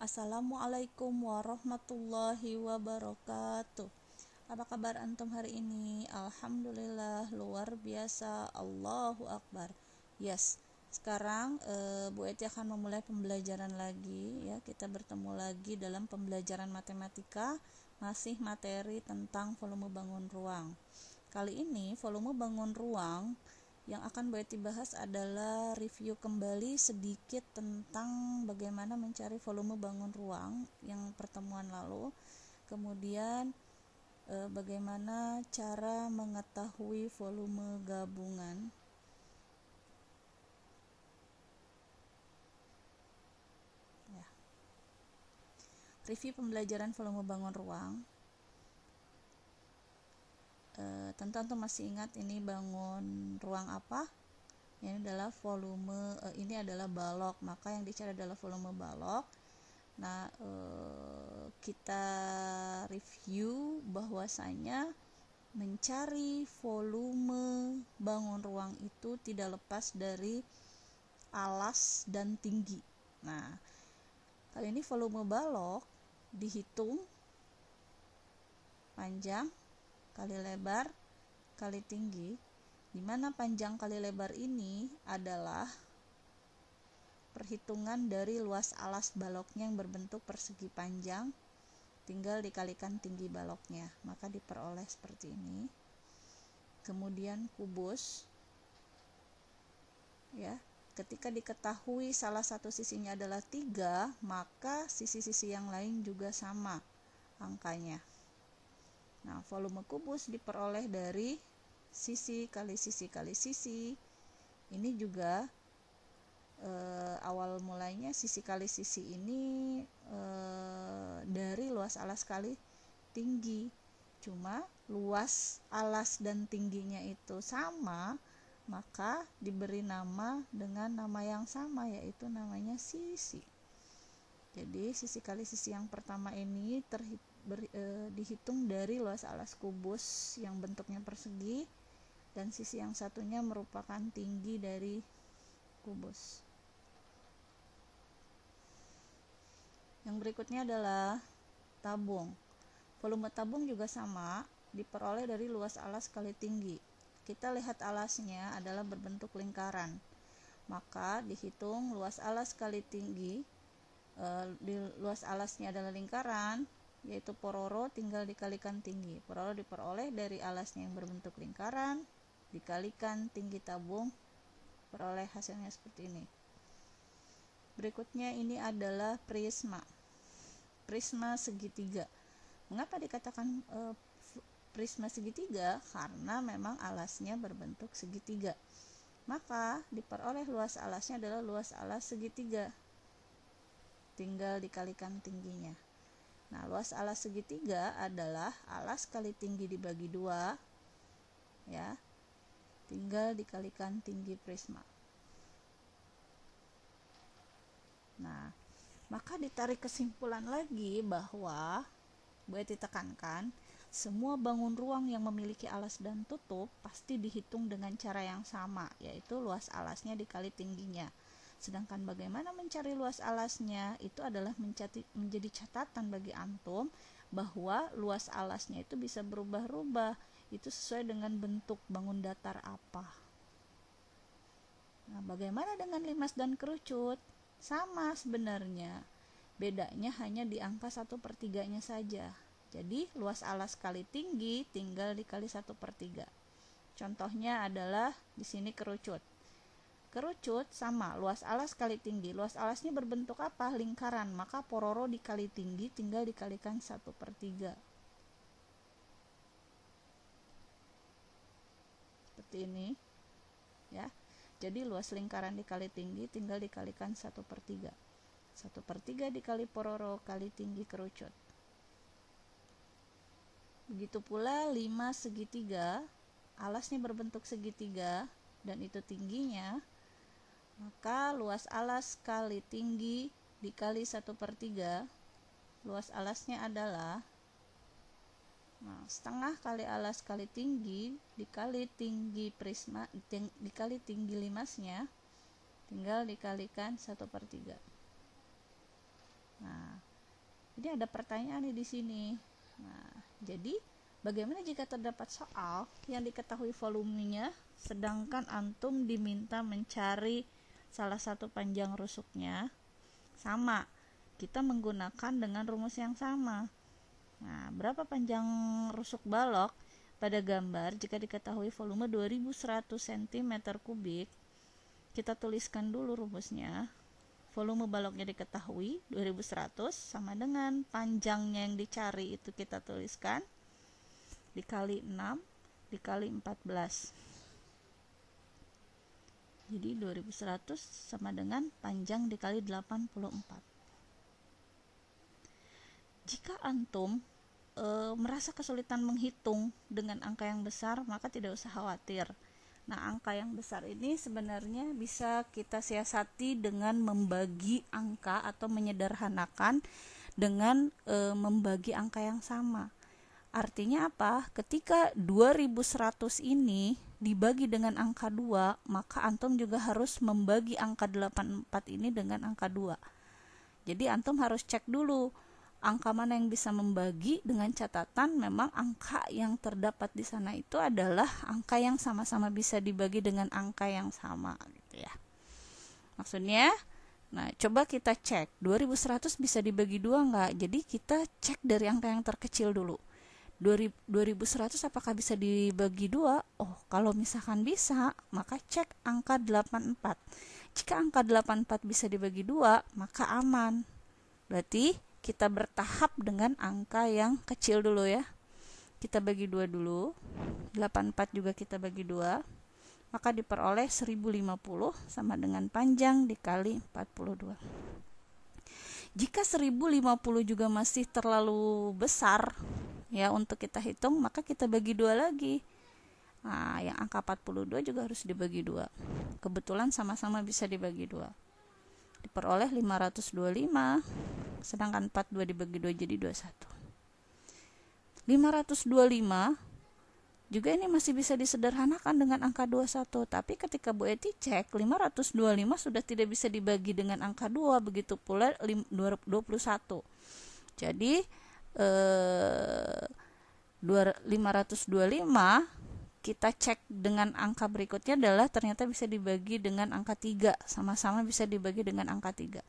Assalamualaikum warahmatullahi wabarakatuh. Apa kabar antum hari ini? Alhamdulillah, luar biasa, Allahu Akbar. Yes, sekarang Bu Eti akan memulai pembelajaran lagi ya. Kita bertemu lagi dalam pembelajaran matematika, masih materi tentang volume bangun ruang. Kali ini volume bangun ruang yang akan Bu Eti bahas adalah review kembali sedikit tentang bagaimana mencari volume bangun ruang yang pertemuan lalu. Kemudian bagaimana cara mengetahui volume gabungan. Ya. Review pembelajaran volume bangun ruang. Tentu antum masih ingat ini bangun ruang apa? Ini adalah volume, ini adalah balok, maka yang dicari adalah volume balok. Nah, kita review bahwasanya mencari volume bangun ruang itu tidak lepas dari alas dan tinggi. Nah, kali ini volume balok dihitung panjang kali lebar kali tinggi, di mana panjang kali lebar ini adalah perhitungan dari luas alas baloknya yang berbentuk persegi panjang, tinggal dikalikan tinggi baloknya, maka diperoleh seperti ini. Kemudian kubus, ya, ketika diketahui salah satu sisinya adalah 3, maka sisi-sisi yang lain juga sama angkanya. Nah, volume kubus diperoleh dari sisi kali sisi kali sisi. Ini juga awal mulainya sisi kali sisi ini dari luas alas kali tinggi. Cuma luas alas dan tingginya itu sama, maka diberi nama dengan nama yang sama, yaitu namanya sisi. Jadi sisi kali sisi yang pertama ini dihitung dari luas alas kubus yang bentuknya persegi, dan sisi yang satunya merupakan tinggi dari kubus. Yang berikutnya adalah tabung. Volume tabung juga sama, diperoleh dari luas alas kali tinggi. Kita lihat alasnya adalah berbentuk lingkaran, maka dihitung luas alas kali tinggi. Di luas alasnya adalah lingkaran, yaitu pororo, tinggal dikalikan tinggi. Pororo diperoleh dari alasnya yang berbentuk lingkaran dikalikan tinggi tabung, peroleh hasilnya seperti ini. Berikutnya ini adalah prisma. Prisma segitiga. Mengapa dikatakan prisma segitiga? Karena memang alasnya berbentuk segitiga. Maka diperoleh luas alasnya adalah luas alas segitiga, tinggal dikalikan tingginya. Nah, luas alas segitiga adalah alas kali tinggi dibagi 2, ya, tinggal dikalikan tinggi prisma. Nah, maka ditarik kesimpulan lagi bahwa boleh ditekankan, semua bangun ruang yang memiliki alas dan tutup pasti dihitung dengan cara yang sama, yaitu luas alasnya dikali tingginya. Sedangkan bagaimana mencari luas alasnya itu adalah menjadi catatan bagi antum bahwa luas alasnya itu bisa berubah-ubah, itu sesuai dengan bentuk bangun datar apa. Nah, bagaimana dengan limas dan kerucut? Sama sebenarnya, bedanya hanya di angka 1/3 saja. Jadi luas alas kali tinggi tinggal dikali 1/3. Contohnya adalah di sini kerucut. Kerucut sama, luas alas kali tinggi. Luas alasnya berbentuk apa? Lingkaran, maka pororo dikali tinggi tinggal dikalikan 1/3. Seperti ini, ya. Jadi luas lingkaran dikali tinggi tinggal dikalikan 1/3. 1/3 dikali pororo kali tinggi kerucut. Begitu pula 5 segitiga, alasnya berbentuk segitiga dan itu tingginya, maka luas alas kali tinggi dikali 1/3, luas alasnya adalah setengah kali alas kali tinggi dikali tinggi prisma dikali tinggi limasnya, tinggal dikalikan 1/3. Nah, Ini ada pertanyaan nih di sini. Nah, jadi bagaimana jika terdapat soal yang diketahui volumenya, sedangkan antum diminta mencari salah satu panjang rusuknya? Sama, kita menggunakan dengan rumus yang sama. Nah, berapa panjang rusuk balok pada gambar jika diketahui volume 2100 cm3? Kita tuliskan dulu rumusnya. Volume baloknya diketahui 2100 sama dengan panjangnya yang dicari itu kita tuliskan dikali 6 dikali 14. Jadi 2100 sama dengan panjang dikali 84. Jika antum merasa kesulitan menghitung dengan angka yang besar, maka tidak usah khawatir. Nah, angka yang besar ini sebenarnya bisa kita siasati dengan membagi angka atau menyederhanakan dengan membagi angka yang sama. Artinya apa? Ketika 2100 ini dibagi dengan angka 2, maka antum juga harus membagi angka 84 ini dengan angka 2. Jadi antum harus cek dulu angka mana yang bisa membagi, dengan catatan memang angka yang terdapat di sana itu adalah angka yang sama-sama bisa dibagi dengan angka yang sama gitu ya. Maksudnya, nah coba kita cek 2100 bisa dibagi 2 enggak? Jadi kita cek dari angka yang terkecil dulu. 2100 apakah bisa dibagi 2? Oh, kalau misalkan bisa, maka cek angka 84. Jika angka 84 bisa dibagi 2, maka aman. Berarti kita bertahap dengan angka yang kecil dulu ya. Kita bagi 2 dulu. 84 juga kita bagi 2. Maka diperoleh 1050 sama dengan panjang dikali 42. Jika 1050 juga masih terlalu besar ya untuk kita hitung, maka kita bagi 2 lagi. Nah, yang angka 42 juga harus dibagi 2. Kebetulan sama-sama bisa dibagi 2. Diperoleh 525, sedangkan 42 dibagi 2 jadi 21. 525 juga ini masih bisa disederhanakan dengan angka 21, tapi ketika Bu Eti cek 525 sudah tidak bisa dibagi dengan angka 2, begitu pula 21. Jadi 525 kita cek dengan angka berikutnya adalah ternyata bisa dibagi dengan angka 3, sama-sama bisa dibagi dengan angka 3.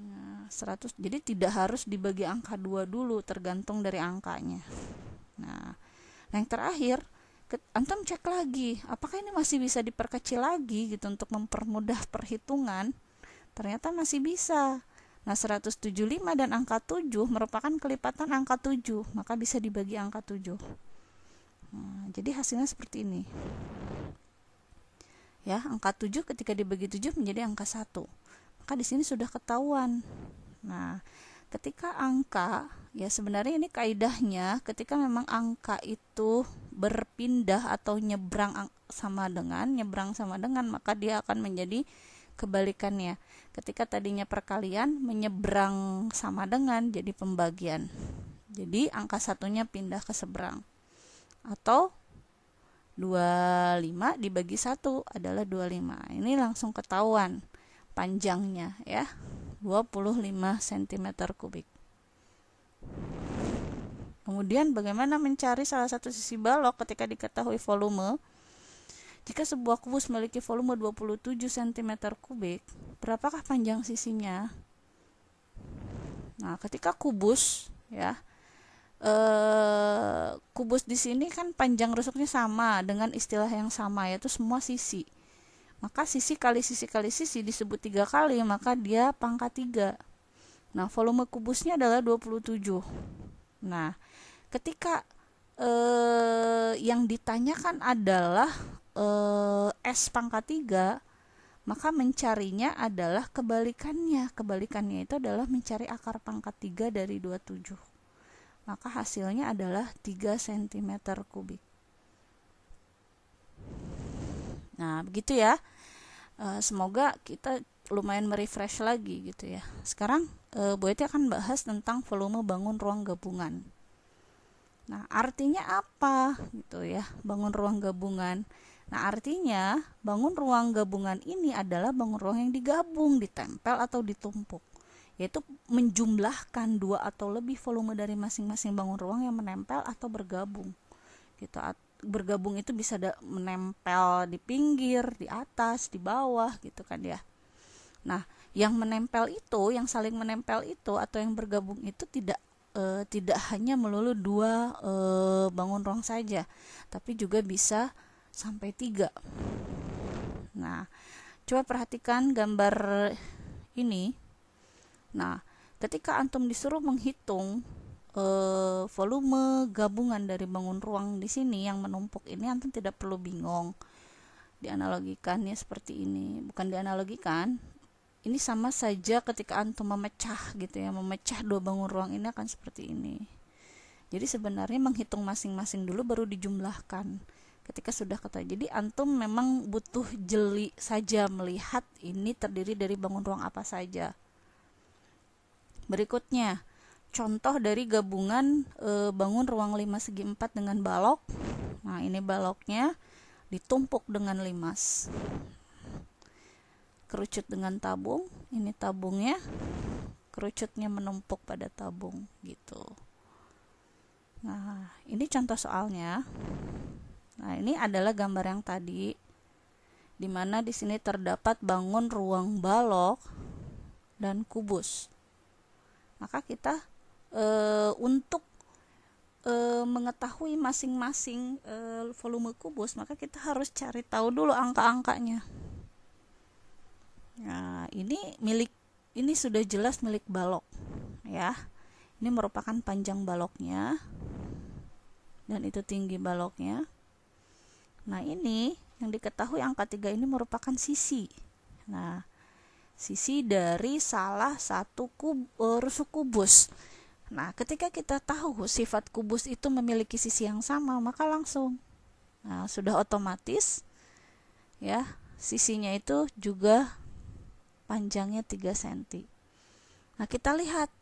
Nah, 100, jadi tidak harus dibagi angka 2 dulu, tergantung dari angkanya. Nah, yang terakhir, antum cek lagi, apakah ini masih bisa diperkecil lagi gitu untuk mempermudah perhitungan? Ternyata masih bisa. Nah, 175 dan angka 7 merupakan kelipatan angka 7, maka bisa dibagi angka 7. Nah, jadi hasilnya seperti ini. Ya, angka 7 ketika dibagi 7 menjadi angka 1. Maka di sini sudah ketahuan. Nah, ketika angka, ya sebenarnya ini kaidahnya ketika memang angka itu berpindah atau nyebrang sama dengan, maka dia akan menjadi kebalikannya. Ketika tadinya perkalian, menyeberang sama dengan jadi pembagian. Jadi angka satunya pindah ke seberang. Atau 25 dibagi 1 adalah 25. Ini langsung ketahuan panjangnya ya, 25 cm3. Kemudian bagaimana mencari salah satu sisi balok ketika diketahui volume? Jika sebuah kubus memiliki volume 27 cm3, berapakah panjang sisinya? Nah, ketika kubus ya, kubus di sini kan panjang rusuknya sama dengan istilah yang sama, yaitu semua sisi. Maka sisi kali sisi kali sisi disebut 3 kali, maka dia pangkat 3. Nah, volume kubusnya adalah 27. Nah, ketika yang ditanyakan adalah S pangkat 3, maka mencarinya adalah kebalikannya. Kebalikannya itu adalah mencari akar pangkat 3 dari 27. Maka hasilnya adalah 3 cm3. Nah, begitu ya. Semoga kita lumayan merefresh lagi gitu ya. Sekarang Bu Eti akan bahas tentang volume bangun ruang gabungan. Nah, artinya apa gitu ya, bangun ruang gabungan? Nah, artinya bangun ruang gabungan ini adalah bangun ruang yang digabung, ditempel atau ditumpuk. yaitu menjumlahkan dua atau lebih volume dari masing-masing bangun ruang yang menempel atau bergabung gitu. Bergabung itu bisa menempel di pinggir, di atas, di bawah gitu kan ya. Nah, yang menempel itu, yang saling menempel itu atau yang bergabung itu tidak hanya melulu dua bangun ruang saja, tapi juga bisa sampai 3. Nah, coba perhatikan gambar ini. Nah, ketika antum disuruh menghitung volume gabungan dari bangun ruang di sini yang menumpuk ini, antum tidak perlu bingung. Dianalogikan ya seperti ini. Bukan dianalogikan, ini sama saja ketika antum memecah gitu ya, memecah dua bangun ruang ini akan seperti ini. Jadi sebenarnya menghitung masing-masing dulu baru dijumlahkan ketika sudah ketahui. Jadi antum memang butuh jeli saja melihat ini terdiri dari bangun ruang apa saja. Berikutnya, contoh dari gabungan bangun ruang 5 segi 4 dengan balok. Nah, ini baloknya ditumpuk dengan limas. Kerucut dengan tabung, ini tabungnya, kerucutnya menumpuk pada tabung gitu. Nah, ini contoh soalnya. Nah, ini adalah gambar yang tadi, di mana di sini terdapat bangun ruang balok dan kubus. Maka kita untuk mengetahui masing-masing volume kubus, maka kita harus cari tahu dulu angka-angkanya. Nah, ini sudah jelas milik balok ya. Ini merupakan panjang baloknya dan itu tinggi baloknya. Nah, ini yang diketahui angka 3 ini merupakan sisi. Nah, sisi dari salah satu rusuk kubus. Nah, ketika kita tahu sifat kubus itu memiliki sisi yang sama, maka langsung sudah otomatis ya, sisinya itu juga panjangnya 3 cm. Nah, kita lihat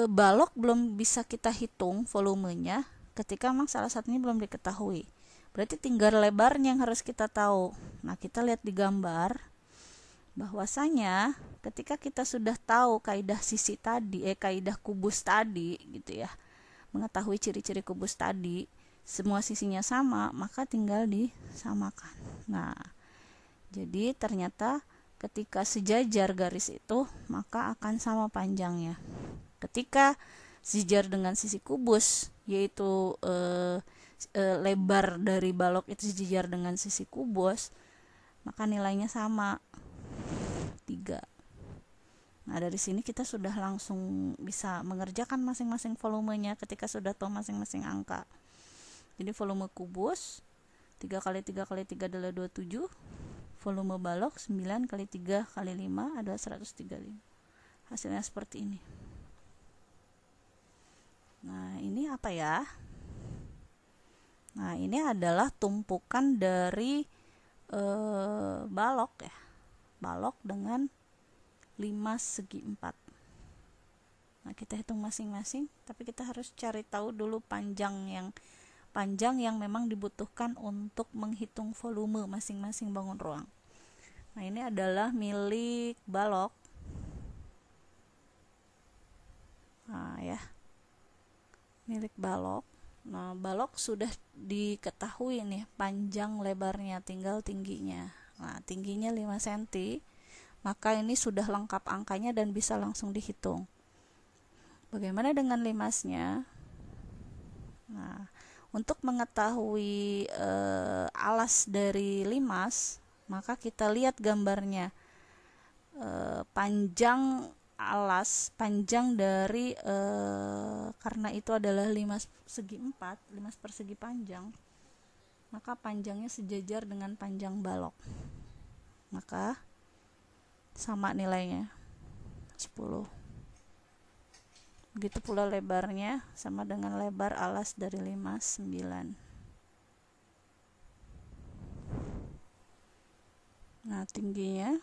balok belum bisa kita hitung volumenya ketika memang salah satunya belum diketahui. Berarti tinggal lebarnya yang harus kita tahu. Nah, kita lihat di gambar bahwasanya ketika kita sudah tahu kaidah sisi tadi, kaidah kubus tadi gitu ya, mengetahui ciri-ciri kubus tadi, semua sisinya sama, maka tinggal disamakan. Nah, jadi ternyata ketika sejajar garis itu, maka akan sama panjangnya. Ketika sejajar dengan sisi kubus, yaitu lebar dari balok itu sejajar dengan sisi kubus, maka nilainya sama 3. Nah, dari sini kita sudah langsung bisa mengerjakan masing-masing volumenya ketika sudah tahu masing-masing angka. Jadi volume kubus 3 kali 3 kali 3 adalah 27. Volume balok 9 kali 3 kali 5 adalah 135. Hasilnya seperti ini. Nah, ini apa ya? Nah, ini adalah tumpukan dari balok ya. Balok dengan 5 segi 4. Nah, kita hitung masing-masing, tapi kita harus cari tahu dulu panjang yang memang dibutuhkan untuk menghitung volume masing-masing bangun ruang. Nah, ini adalah milik balok. Nah, ya. Milik balok. Nah, balok sudah diketahui nih panjang lebarnya, tinggal tingginya. Nah, tingginya 5 cm, maka ini sudah lengkap angkanya dan bisa langsung dihitung. Bagaimana dengan limasnya? Nah, untuk mengetahui alas dari limas, maka kita lihat gambarnya. Panjang alas, panjang dari karena itu adalah 5 segi 4, 5 persegi panjang, maka panjangnya sejajar dengan panjang balok, maka sama nilainya 10. Begitu pula lebarnya sama dengan lebar alas dari 5, 9. Nah, tingginya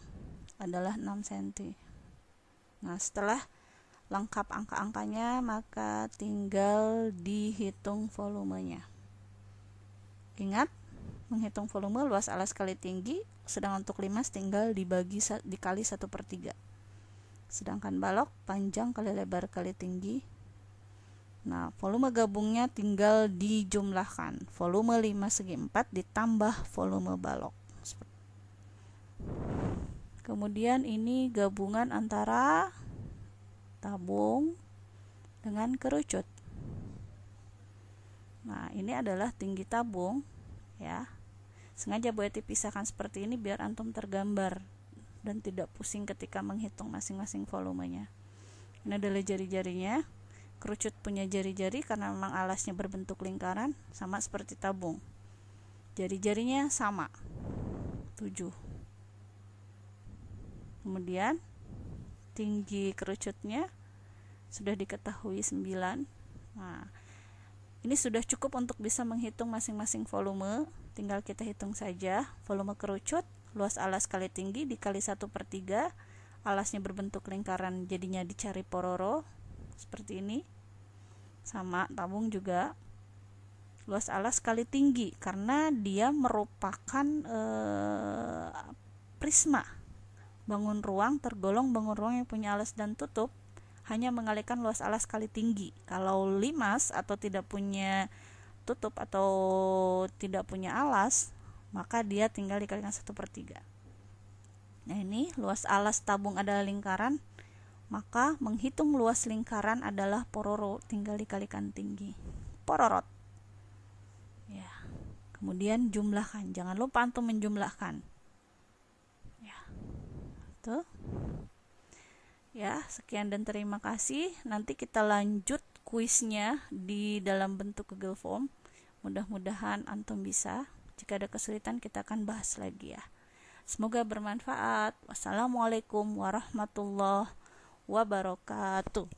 adalah 6 cm. Nah, setelah lengkap angka-angkanya, maka tinggal dihitung volumenya. Ingat, menghitung volume luas alas kali tinggi, sedang untuk limas tinggal dikali 1/3. sedangkan balok panjang kali lebar kali tinggi. Nah, volume gabungnya tinggal dijumlahkan. Volume 5 segi 4 ditambah volume balok. Kemudian ini gabungan antara tabung dengan kerucut. Nah, ini adalah tinggi tabung ya. Sengaja Bu Eti pisahkan seperti ini biar antum tergambar dan tidak pusing ketika menghitung masing-masing volumenya. Ini adalah jari-jarinya. Kerucut punya jari-jari karena memang alasnya berbentuk lingkaran, sama seperti tabung. Jari-jarinya sama, 7. Kemudian tinggi kerucutnya sudah diketahui 9. Nah, ini sudah cukup untuk bisa menghitung masing-masing volume. Tinggal kita hitung saja. Volume kerucut, luas alas kali tinggi dikali 1/3. Alasnya berbentuk lingkaran, jadinya dicari pororo seperti ini. Sama tabung juga, luas alas kali tinggi karena dia merupakan prisma. Bangun ruang tergolong bangun ruang yang punya alas dan tutup hanya mengalihkan luas alas kali tinggi. Kalau limas atau tidak punya tutup atau tidak punya alas, maka dia tinggal dikalikan 1/3. Nah, ini luas alas tabung adalah lingkaran, maka menghitung luas lingkaran adalah pororo, tinggal dikalikan tinggi. Pororot. Ya. Kemudian jumlahkan. Jangan lupa antum menjumlahkan. Ya. Tuh. Ya, sekian dan terima kasih. Nanti kita lanjut kuisnya di dalam bentuk Google Form. Mudah-mudahan antum bisa. Jika ada kesulitan kita akan bahas lagi ya. Semoga bermanfaat. Wassalamualaikum warahmatullahi wabarakatuh.